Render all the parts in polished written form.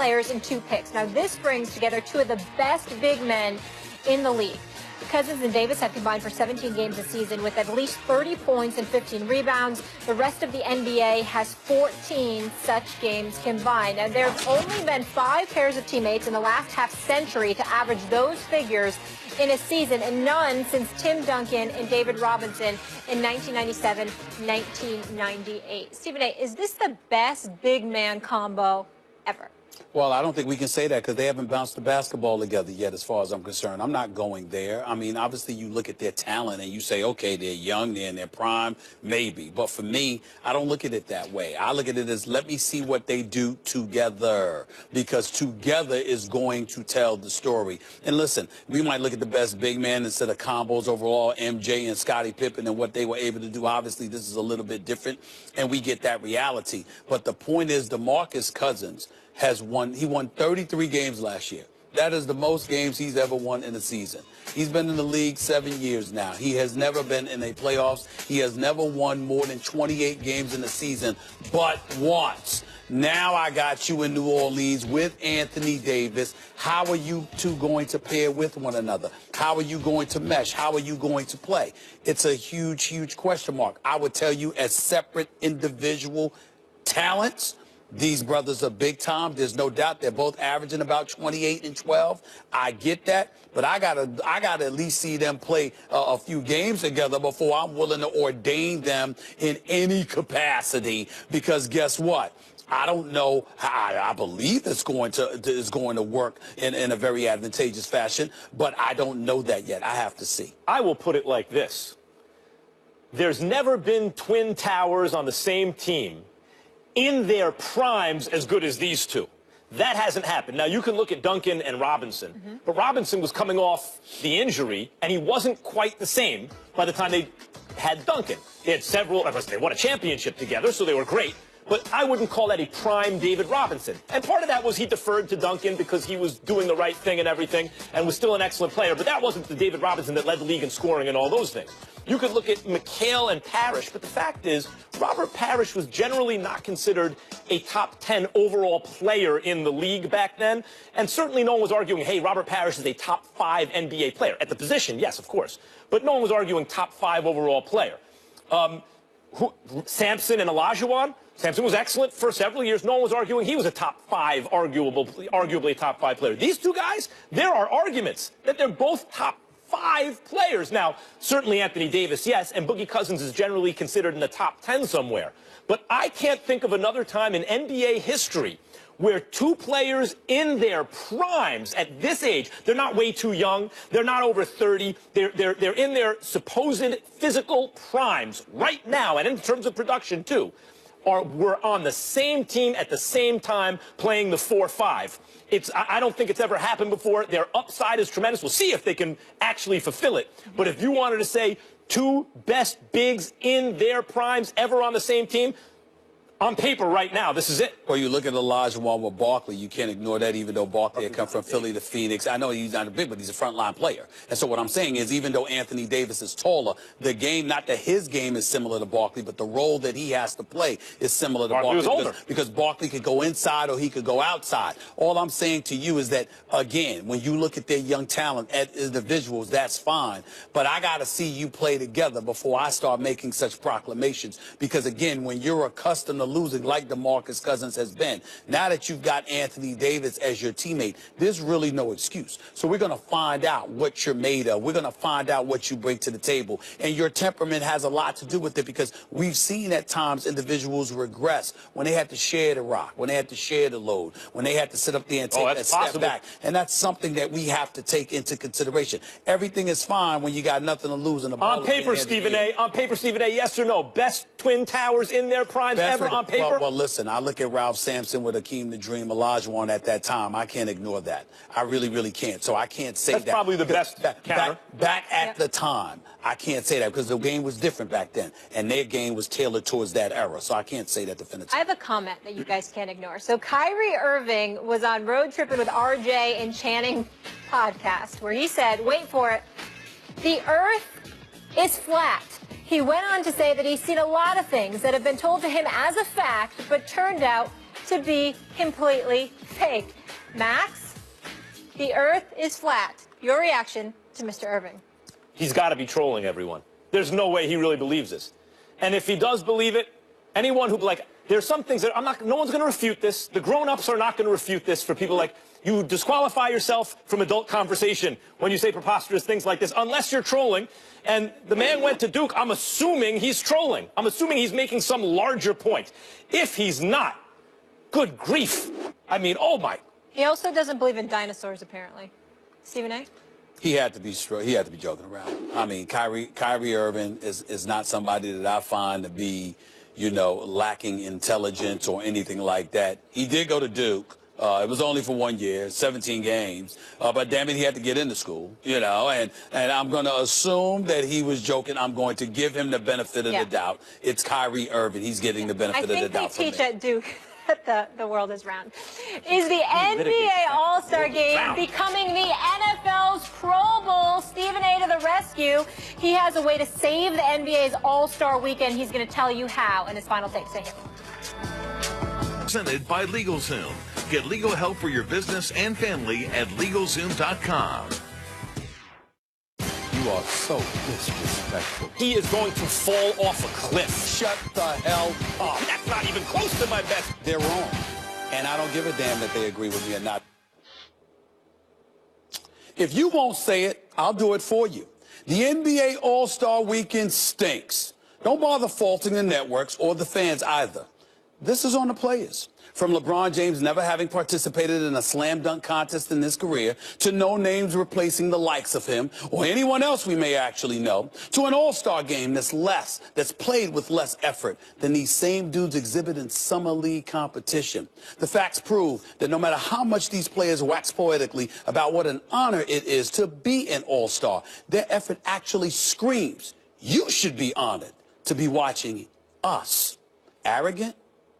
players and 2 picks. Now, this brings together 2 of the best big men in the league. Cousins and Davis have combined for 17 games this season with at least 30 points and 15 rebounds. The rest of the NBA has 14 such games combined. And there have only been 5 pairs of teammates in the last half-century to average those figures in a season, and none since Tim Duncan and David Robinson in 1997-1998. Stephen A., is this the best big man combo ever? Well, I don't think we can say that because they haven't bounced the basketball together yet, as far as I'm concerned. I'm not going there. I mean, obviously, you look at their talent and you say, okay, they're young, they're in their prime, maybe. But for me, I don't look at it that way. I look at it as, let me see what they do together, because together is going to tell the story. And listen, we might look at the best big man instead of combos overall, MJ and Scottie Pippen, and what they were able to do. Obviously, this is a little bit different, and we get that reality. But the point is, DeMarcus Cousins he won 33 games last year. That is the most games he's ever won in a season. He's been in the league 7 years now. He has never been in a playoffs. He has never won more than 28 games in a season, but once. Now I got you in New Orleans with Anthony Davis. How are you two going to pair with one another? How are you going to mesh? How are you going to play? It's a huge, huge question mark. I would tell you, as separate individual talents, these brothers are big time. There's no doubt they're both averaging about 28 and 12. I get that, but I gotta at least see them play a few games together before I'm willing to ordain them in any capacity. Because guess what? I don't know how I believe it's going to work in a very advantageous fashion, but I don't know that yet. I have to see. I will put it like this. There's never been twin towers on the same team in their primes as good as these two. That hasn't happened. Now, you can look at Duncan and Robinson, but Robinson was coming off the injury, and he wasn't quite the same by the time they had Duncan. They had several, they won a championship together, so they were great, but I wouldn't call that a prime David Robinson. And part of that was he deferred to Duncan because he was doing the right thing and everything and was still an excellent player, but that wasn't the David Robinson that led the league in scoring and all those things. You could look at McHale and Parrish, but the fact is, Robert Parrish was generally not considered a top 10 overall player in the league back then, and certainly no one was arguing, hey, Robert Parrish is a top 5 NBA player. At the position, yes, of course, but no one was arguing top 5 overall player. Sampson and Olajuwon, Sampson was excellent for several years. No one was arguing he was a top 5, arguably a top 5 player. These two guys, there are arguments that they're both top 5 players. Now, certainly Anthony Davis, yes, and Boogie Cousins is generally considered in the top 10 somewhere. But I can't think of another time in NBA history where 2 players in their primes at this age, they're not way too young, they're not over 30, they're in their supposed physical primes right now, and in terms of production too, were on the same team at the same time playing the 4-5. I don't think it's ever happened before. Their upside is tremendous. We'll see if they can actually fulfill it. But if you wanted to say 2 best bigs in their primes ever on the same team, on paper right now, this is it. Well, you look at Olajuwon with Barkley, you can't ignore that, even though Barkley had come from Philly to Phoenix. I know he's not a big, but he's a frontline player. And so what I'm saying is, even though Anthony Davis is taller, the game, not that his game is similar to Barkley, but the role that he has to play is similar to Barkley. Was older. Because Barkley could go inside or he could go outside. All I'm saying to you is that, again, when you look at their young talent at individuals, that's fine. But I got to see you play together before I start making such proclamations. Because, again, when you're accustomed to losing like DeMarcus Cousins has been, now that you've got Anthony Davis as your teammate, there's really no excuse. So we're going to find out what you're made of. We're going to find out what you bring to the table. And your temperament has a lot to do with it, because we've seen at times individuals regress when they had to share the rock, when they had to share the load, when they had to sit up there and take that step back. And that's something that we have to take into consideration. Everything is fine when you got nothing to lose in the ball. On paper, Stephen A., yes or no? Best twin towers in their primes ever on paper? Well, listen, I look at Ralph Sampson with Hakeem the Dream Olajuwon at that time. I can't ignore that. I really, really can't. So I can't say That's probably the best counter. Back at the time, I can't say that because the game was different back then, and their game was tailored towards that era. So I can't say that definitively. I have a comment that you guys can't ignore. So Kyrie Irving was on Road Tripping with RJ and Channing podcast, where he said, wait for it, the earth is flat. He went on to say that he's seen a lot of things that have been told to him as a fact, but turned out to be completely fake. Max, the earth is flat. Your reaction to Mr. Irving? He's got to be trolling everyone. There's no way he really believes this. And if he does believe it, anyone who, like, there's some things that no one's going to refute this. The grown-ups are not going to refute this. For people like, you disqualify yourself from adult conversation when you say preposterous things like this, unless you're trolling. And the man went to Duke. I'm assuming he's trolling. I'm assuming he's making some larger point. If he's not, good grief. I mean, oh my. He also doesn't believe in dinosaurs, apparently. Stephen A.? He had to be joking around. I mean, Kyrie Irving is not somebody that I find to be, you know, lacking intelligence or anything like that. He did go to Duke. It was only for 1 year, 17 games. But damn it, he had to get into school, you know. And I'm going to assume that he was joking. I'm going to give him the benefit of the doubt. It's Kyrie Irving. He's getting the benefit of the doubt. I think they teach at Duke that the world is round. Is the NBA All-Star Game becoming the NFL's Pro Bowl? Stephen A. to the rescue. He has a way to save the NBA's All-Star Weekend. He's going to tell you how in his final take. Say him. Presented by LegalZoom. Get legal help for your business and family at LegalZoom.com. You are so disrespectful. He is going to fall off a cliff. Shut the hell up. That's not even close to my best. They're wrong. And I don't give a damn that they agree with me or not. If you won't say it, I'll do it for you. The NBA All-Star Weekend stinks. Don't bother faulting the networks or the fans either. This is on the players. From LeBron James never having participated in a slam dunk contest in his career, to no names replacing the likes of him or anyone else we may actually know, to an all-star game that's played with less effort than these same dudes exhibit in summer league competition. The facts prove that no matter how much these players wax poetically about what an honor it is to be an all-star, their effort actually screams, you should be honored to be watching us. Arrogant?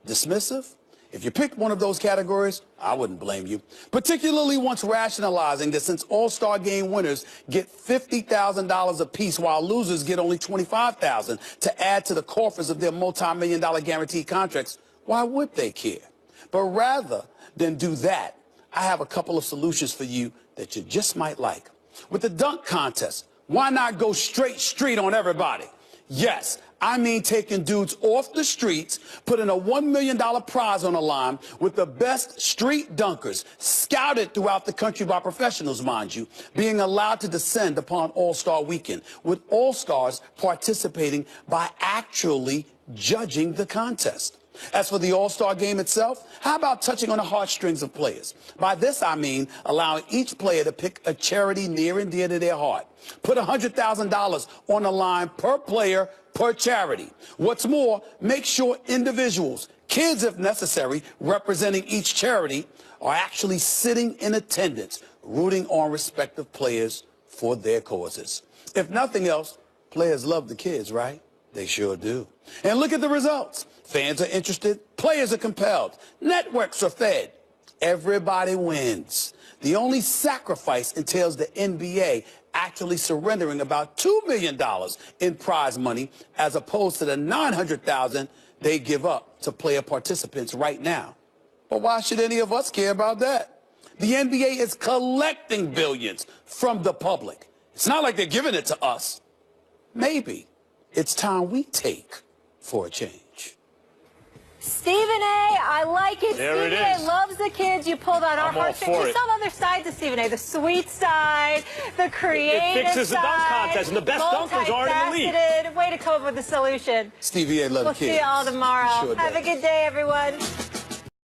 Dismissive? If you picked one of those categories, I wouldn't blame you, particularly once rationalizing that since All-Star Game winners get $50,000 apiece while losers get only $25,000 to add to the coffers of their multi-million-dollar guaranteed contracts, why would they care? But rather than do that, I have a couple of solutions for you that you just might like. With the dunk contest, why not go straight street on everybody? Yes, I mean taking dudes off the streets, putting a $1 million prize on the line with the best street dunkers, scouted throughout the country by professionals, mind you, being allowed to descend upon All-Star Weekend, with All-Stars participating by actually judging the contest. As for the All-Star Game itself, how about touching on the heartstrings of players? By this, I mean allowing each player to pick a charity near and dear to their heart. Put $100,000 on the line per player, per charity. What's more, make sure individuals, kids if necessary, representing each charity, are actually sitting in attendance, rooting on respective players for their causes. If nothing else, players love the kids, right? They sure do. And look at the results. Fans are interested, players are compelled, networks are fed. Everybody wins. The only sacrifice entails the NBA actually surrendering about $2 million in prize money as opposed to the $900,000 they give up to player participants right now. But why should any of us care about that? The NBA is collecting billions from the public. It's not like they're giving it to us. Maybe it's time we take for a change. Stephen A., I like it. There Stephen A. loves the kids. You pulled on our heartstrings. There's some other side to Stephen A. The sweet side, the creative side. It fixes the dunk contest, and the best dunkers are in the league. Way to come up with a solution. Stevie A. love the kids. We'll see you all tomorrow. Sure Have a good day, everyone.